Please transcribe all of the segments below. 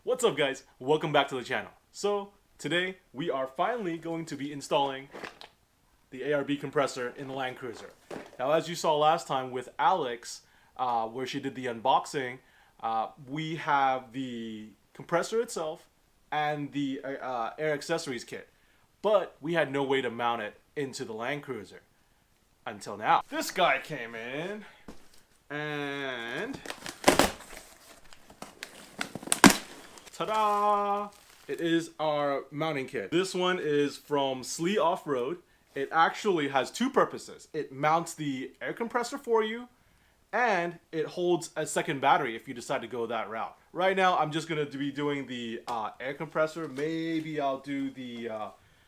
What's up guys? Welcome back to the channel. So today we are finally going to be installing the ARB compressor in the Land Cruiser. Now as you saw last time with Alex, where she did the unboxing, we have the compressor itself and the air accessories kit. But we had no way to mount it into the Land Cruiser until now. This guy came in and ta-da! It is our mounting kit. This one is from Slee Off-Road. It actually has two purposes. It mounts the air compressor for you, and it holds a second battery if you decide to go that route. Right now, I'm just going to be doing the air compressor. Maybe I'll do the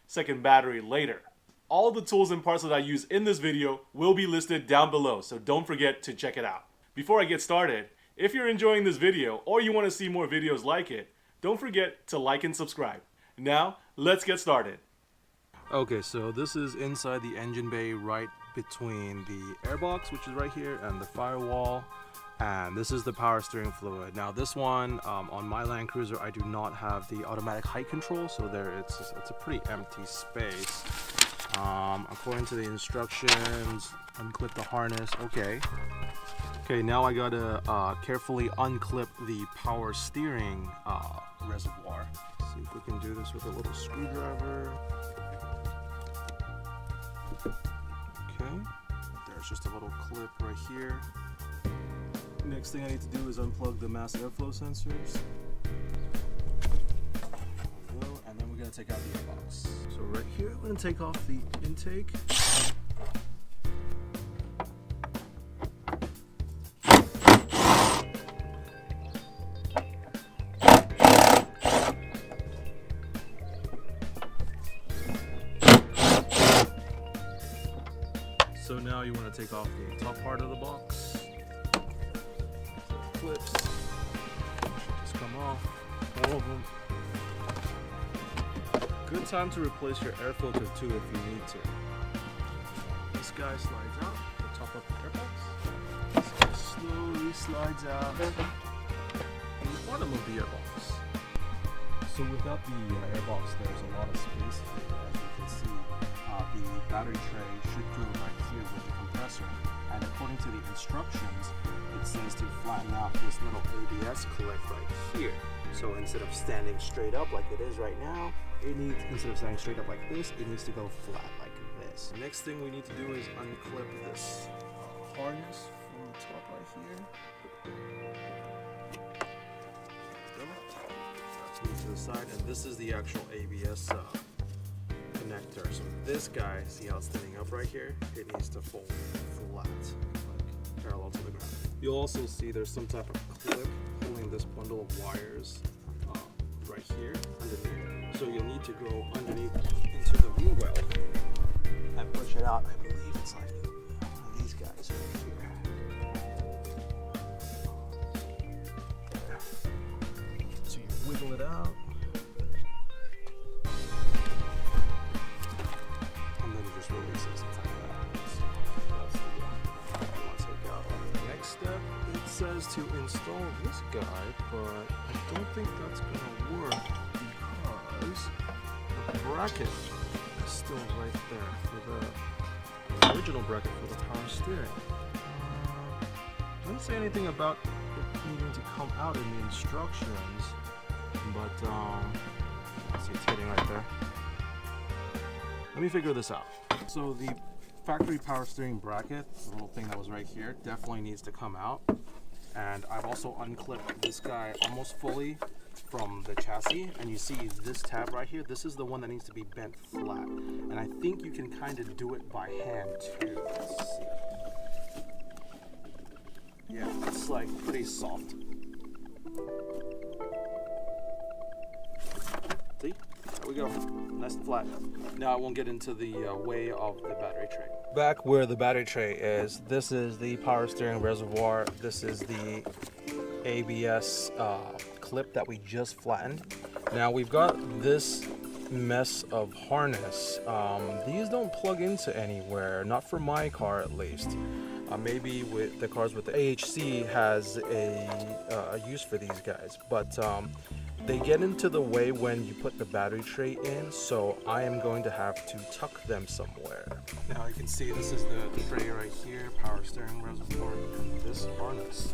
second battery later. All the tools and parts that I use in this video will be listed down below, so don't forget to check it out. Before I get started, if you're enjoying this video or you want to see more videos like it, don't forget to like and subscribe. Now, let's get started. Okay, so this is inside the engine bay right between the airbox, which is right here, and the firewall. And this is the power steering fluid. Now this one, on my Land Cruiser, I do not have the automatic height control, so it's a pretty empty space. According to the instructions, unclip the harness. Okay, now I gotta carefully unclip the power steering reservoir. Let's see if we can do this with a little screwdriver. Okay, there's just a little clip right here. Next thing I need to do is unplug the mass airflow sensors. And then we're gonna take out the airbox. So right here, I'm gonna take off the intake. So now you want to take off the top part of the box. Clips should just come off, all of them. Good time to replace your air filter too if you need to. This guy slides out, the top of the airbox. This guy slowly slides out in the bottom of the airbox. So without the airbox, there's a lot of space here. As you can see, the battery tray should go right here with the compressor. And according to the instructions, it says to flatten out this little ABS clip right here. So instead of standing straight up like it is right now, instead of standing straight up like this, it needs to go flat like this. Next thing we need to do is unclip this harness from the top right here. That's moved to the side, and this is the actual ABS connector. So this guy, see how it's standing up right here? It needs to fold flat, like parallel to the ground. You'll also see there's some type of clip holding this bundle of wires right here underneath. So you'll need to go underneath into the wheel well and push it out. I believe it's like one of these guys right here. So you wiggle it out. And then you just release it like that. So that's the one I want to take out. Next step, it says to install this guy, but I don't think that's going to work because the bracket is still right there for the original bracket for the power steering. It doesn't say anything about it needing to come out in the instructions, but see, it's hitting right there. Let me figure this out. So the factory power steering bracket, the little thing that was right here, definitely needs to come out. And I've also unclipped this guy almost fully from the chassis, and you see this tab right here, this is the one that needs to be bent flat. And I think you can kind of do it by hand too. Let's see. Yeah, it's like pretty soft. See? There we go. Nice and flat. Now I won't get into the way of the battery tray. Back where the battery tray is, this is the power steering reservoir. This is the ABS clip that we just flattened. Now we've got this mess of harness. These don't plug into anywhere, not for my car at least. Maybe with the cars with the AHC has a use for these guys, but they get into the way when you put the battery tray in, so I am going to have to tuck them somewhere. Now you can see this is the tray right here, power steering reservoir, and this harness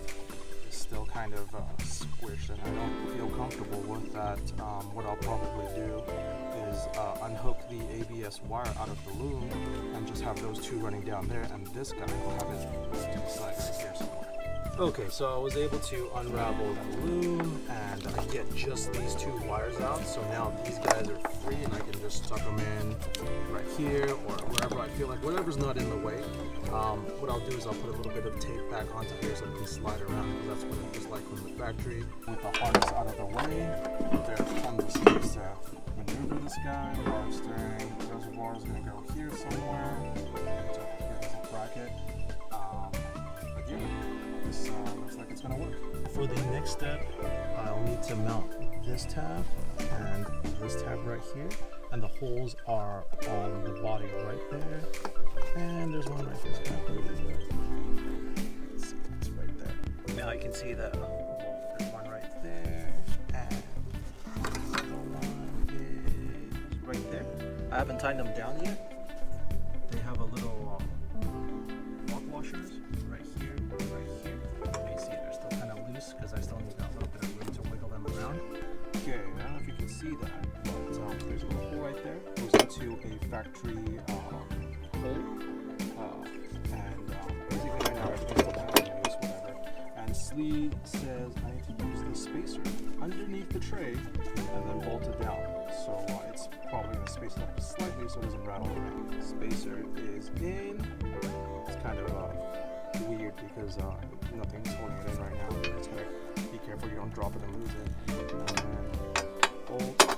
is still kind of squished and I don't feel comfortable with that. What I'll probably do is unhook the ABS wire out of the loom and just have those two running down there, and this guy will have it to the side right here somewhere. Okay, so I was able to unravel the loom and get just these two wires out. So now these guys are free and I can just tuck them in right here or wherever I feel like, whatever's not in the way. What I'll do is I'll put a little bit of tape back onto here so it can slide around, because that's what it was like from the factory. With the harness out of the way, there's tons of space to maneuver this guy. Power steering reservoir is going to go here somewhere. So here's a bracket. This looks like it's going to work. For the next step, I'll need to mount this tab and this tab right here, and the holes are on the body right there, and there's one right here. Let's see, it's right there. Now you can see that there's one right there, and the other one is right there. I haven't tied them down yet. They have a little lock washers right here, right here. You see they're still kind of loose because I still need a little bit of room to wiggle them around. Okay, I don't know if you can see that, but there's a hole right there. It goes into a factory hole, and basically right now everything's still kind of loose, whatever. And Slee says I need to use the spacer underneath the tray and then bolt it down. So it's probably going to space it up slightly so it doesn't rattle around. Spacer is in. It's kind of weird because nothing's holding it in right now. Just gotta be careful you don't drop it and lose it. And then bolt.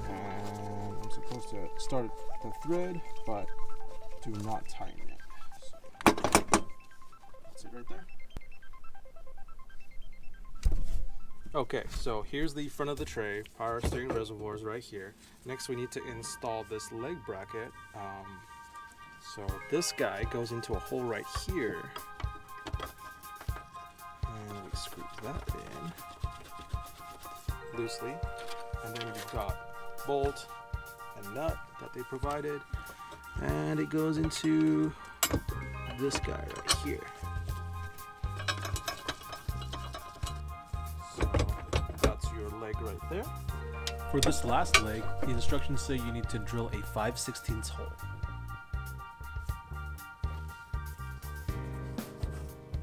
And I'm supposed to start the thread, but do not tighten it. So that's it right there. Okay, so here's the front of the tray. Power steering reservoir is right here. Next we need to install this leg bracket. So this guy goes into a hole right here, and we screw that in loosely, and then we've got bolt and nut that they provided, and it goes into this guy right here. So that's your leg right there. For this last leg, the instructions say you need to drill a 5/16 hole.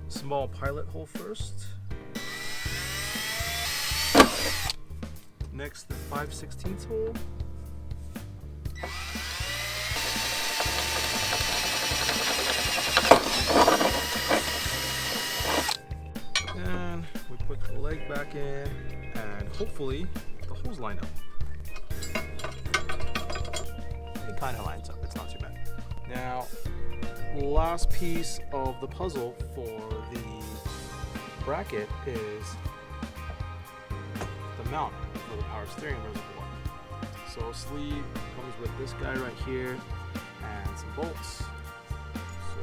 Small pilot hole first. Next, the 5/16 hole. And we put the leg back in, and hopefully the holes line up. It kind of lines up, it's not too bad. Now, last piece of the puzzle for the bracket is the mount for the power steering reservoir. So sleeve comes with this guy right here and some bolts. So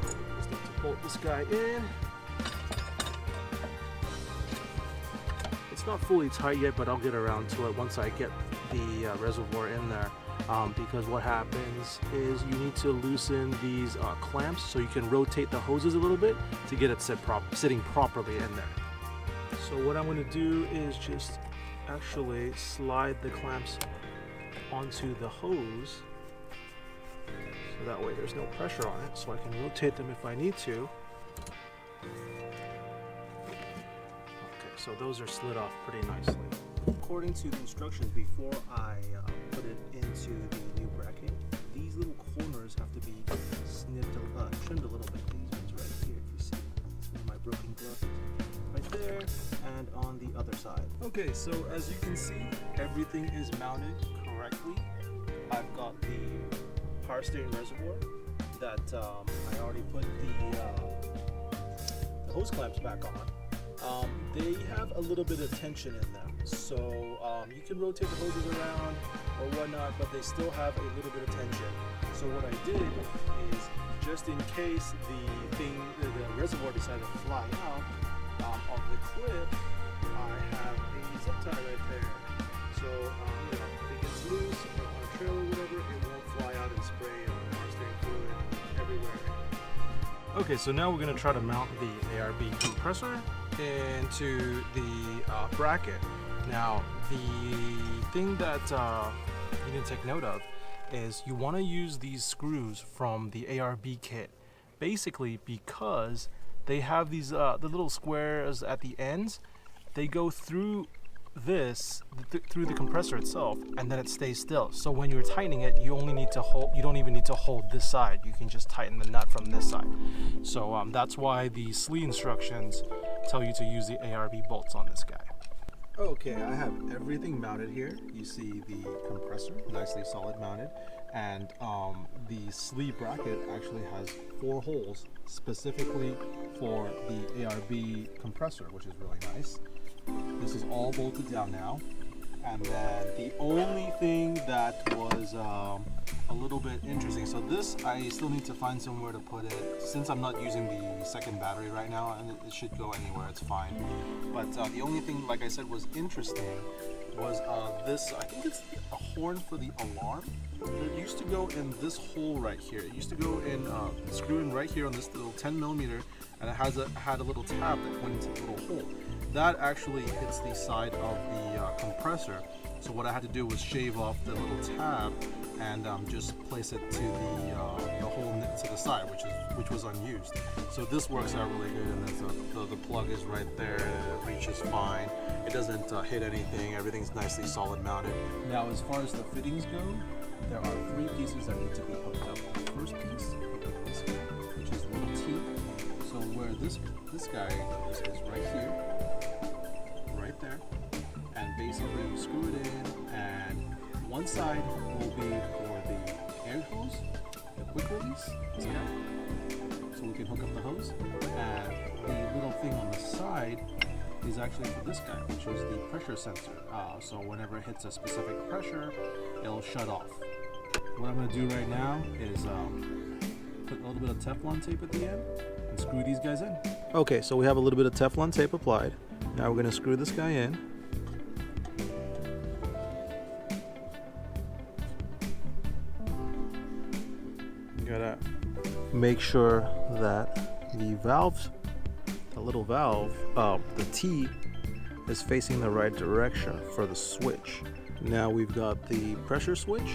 we just need to bolt this guy in. It's not fully tight yet, but I'll get around to it once I get the reservoir in there. Because what happens is you need to loosen these clamps so you can rotate the hoses a little bit to get it sitting properly in there. So what I'm going to do is just actually slide the clamps onto the hose, so that way there's no pressure on it, so I can rotate them if I need to. Okay, so those are slid off pretty nicely. According to the instructions, before I put it into the new bracket, these little corners have to be trimmed a little bit. These ones right here, if you see, it's one of my broken gloves, right there, and on the other side. Okay, so as you can see, everything is mounted correctly. I've got the power steering reservoir that I already put the hose clamps back on. They have a little bit of tension in them, so you can rotate the hoses around or whatnot, but they still have a little bit of tension. So what I did is, just in case the reservoir decided to fly out of the clip, I have Okay, so now we're going to try to mount the ARB compressor into the bracket. Now, the thing that you need to take note of is you want to use these screws from the ARB kit, basically because they have these the little squares at the ends. They go through this through the compressor itself, and then it stays still. So when you're tightening it, you only need to hold, you don't even need to hold this side, you can just tighten the nut from this side. So that's why the slee instructions tell you to use the ARB bolts on this guy. Okay, I have everything mounted here. You see the compressor nicely solid mounted, and the slee bracket actually has 4 holes specifically for the ARB compressor, which is really nice. This is all bolted down now, and then the only thing that was a little bit interesting, so this I still need to find somewhere to put it since I'm not using the second battery right now, and it should go anywhere, it's fine. But the only thing, like I said, was interesting was this, I think it's a horn for the alarm. It used to go in this hole right here. It used to go in, screw in right here on this little 10mm, and it had a little tab that went into the little hole. That actually hits the side of the compressor. So what I had to do was shave off the little tab and just place it to the hole to the side, which was unused. So this works out really good, and the plug is right there. It reaches fine. It doesn't hit anything. Everything's nicely solid mounted. Now, as far as the fittings go, there are 3 pieces that need to be hooked up. The first piece, hook up this guy, which is little T. So where this guy is right here, right there, and basically you screw it in, and one side will be for the air hose, the quick release, this guy, so we can hook up the hose, and the little thing on the side is actually for this guy, which is the pressure sensor. So whenever it hits a specific pressure, it'll shut off. What I'm going to do right now is put a little bit of Teflon tape at the end and screw these guys in. Okay, so we have a little bit of Teflon tape applied. Now we're going to screw this guy in. You gotta make sure that the valve, the little valve, the T is facing the right direction for the switch. Now we've got the pressure switch.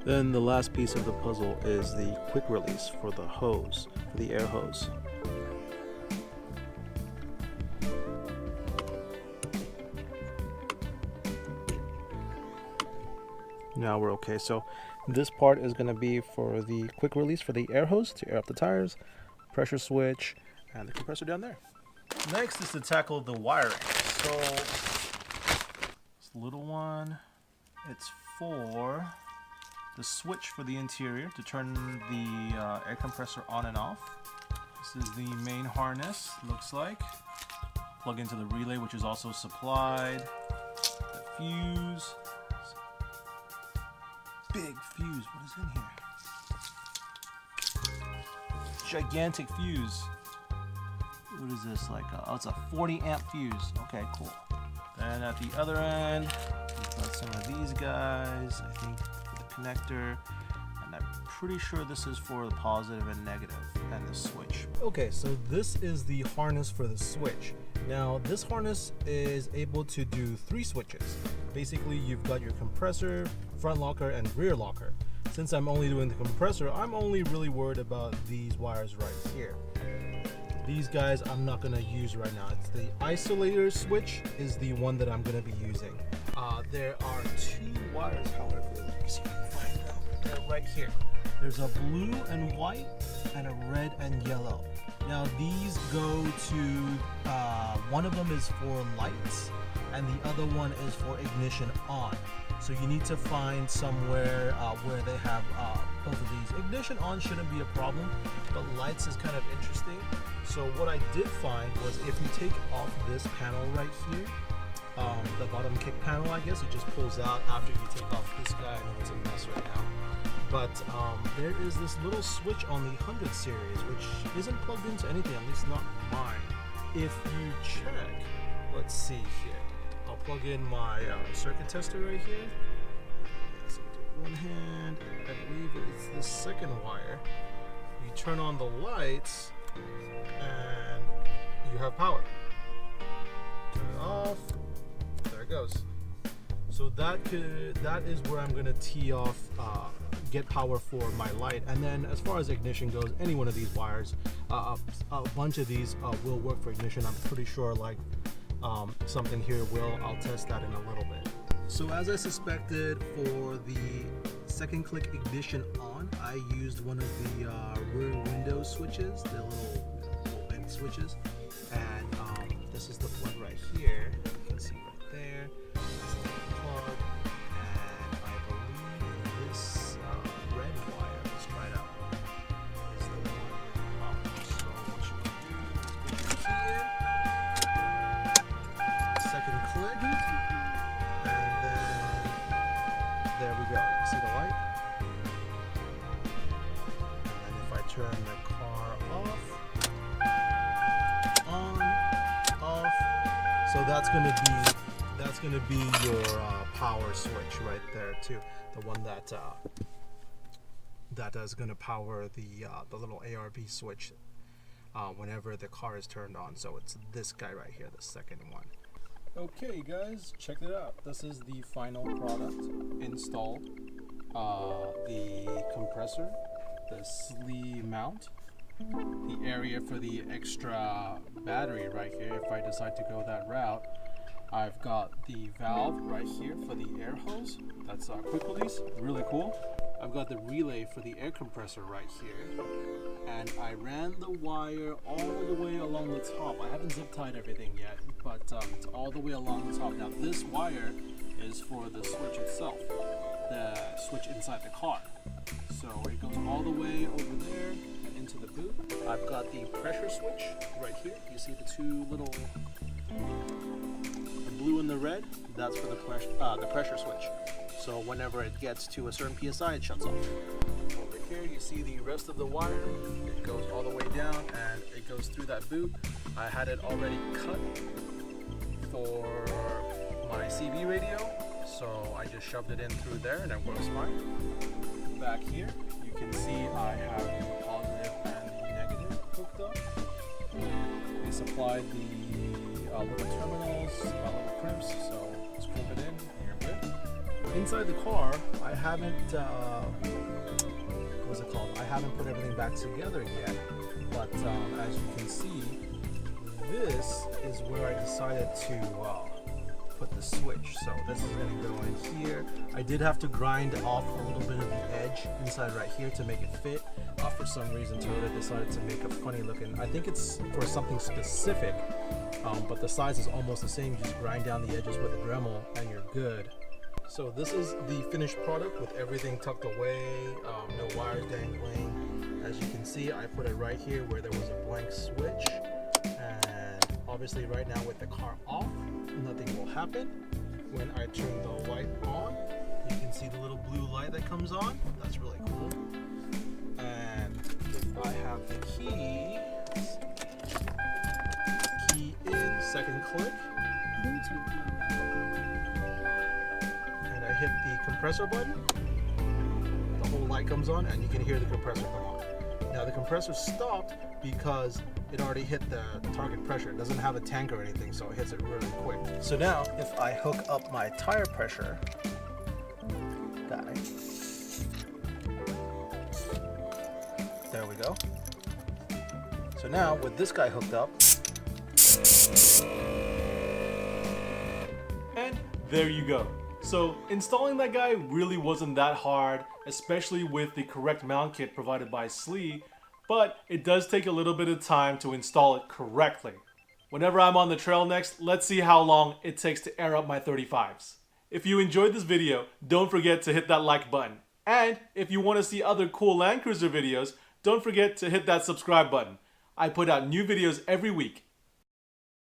Then the last piece of the puzzle is the quick release for the hose, for the air hose. Now we're okay. So this part is going to be for the quick release for the air hose to air up the tires, pressure switch, and the compressor down there. Next is to tackle the wiring. So this little one, it's for the switch for the interior to turn the air compressor on and off. This is the main harness, looks like. Plug into the relay, which is also supplied. The fuse. Big fuse, what is in here? Gigantic fuse. What is this, like, oh, it's a 40 amp fuse. Okay, cool. Then at the other end, we've got some of these guys, I think, for the connector, and I'm pretty sure this is for the positive and negative, and the switch. Okay, so this is the harness for the switch. Now, this harness is able to do 3 switches. Basically, you've got your compressor, front locker, and rear locker. Since I'm only doing the compressor, I'm only really worried about these wires right here. These guys I'm not going to use right now. It's the isolator switch is the one that I'm going to be using. There are 2 wires, however, if you can find them. They're right here. There's a blue and white and a red and yellow. Now these go to, one of them is for lights and the other one is for ignition on. So you need to find somewhere where they have both of these. Ignition on shouldn't be a problem, but lights is kind of interesting. So what I did find was if you take off this panel right here, the bottom kick panel, I guess. It just pulls out after you take off this guy. I know it's a mess right now. But there is this little switch on the 100 series, which isn't plugged into anything, at least not mine. If you check, let's see here. I'll plug in my circuit tester right here. So do one hand, I believe it's the second wire. You turn on the lights, and you have power. Turn it off. There it goes. So that is where I'm gonna tee off, get power for my light. And then as far as ignition goes, any one of these wires, a bunch of these will work for ignition. I'm pretty sure like something here will. I'll test that in a little bit. So as I suspected, for the second click ignition on, I used one of the rear window switches, the little vent switches. And this is the plug right here. You can see right there. This is the plug. And I believe this red wire, let's try it out, is the one. So what you can do is put your key in, second click, and then there we go. You see the light? And then if I turn the car off, on, off, so that's gonna be your power switch right there too. The one that is gonna power the little ARB switch whenever the car is turned on. So it's this guy right here, the second one. Okay guys, check it out. This is the final product installed. The compressor, the slee mount, the area for the extra battery right here if I decide to go that route. I've got the valve right here for the air hose. That's quick release, really cool. I've got the relay for the air compressor right here. And I ran the wire all the way along the top. I haven't zip tied everything yet, but it's all the way along the top. Now this wire is for the switch itself, the switch inside the car. So it goes all the way over there and into the boot. I've got the pressure switch right here. You see the two little, the blue and the red? That's for the pressure switch. So whenever it gets to a certain PSI, it shuts off. Over here you see the rest of the wire. It goes all the way down and it goes through that boot. I had it already cut for my CB radio, so I just shoved it in through there and it works fine. Back here you can see I have the positive and the negative hooked up. They supplied the little terminals, little crimps, so just crimp it in and you're good. Inside the car, I haven't, what's it called? I haven't put everything back together yet, but as you can see, this is where I decided to put the switch. So this is going to go in here. I did have to grind off a little bit of the edge inside right here to make it fit. For some reason, Toyota decided to make a funny looking, I think it's for something specific, but the size is almost the same. You just grind down the edges with a Dremel and you're good. So this is the finished product with everything tucked away, no wires dangling. As you can see, I put it right here where there was a blank switch. And obviously right now with the car off, nothing will happen. When I turn the light on, you can see the little blue light that comes on. That's really cool. And if I have the key in, second click. Hit the compressor button, the whole light comes on and you can hear the compressor come on. Now the compressor stopped because it already hit the target pressure. It doesn't have a tank or anything, so it hits it really quick. So now if I hook up my tire pressure guy, there we go. So now with this guy hooked up, and there you go. So installing that guy really wasn't that hard, especially with the correct mount kit provided by Slee, but it does take a little bit of time to install it correctly. Whenever I'm on the trail next, let's see how long it takes to air up my 35s. If you enjoyed this video, don't forget to hit that like button. And if you want to see other cool Land Cruiser videos, don't forget to hit that subscribe button. I put out new videos every week.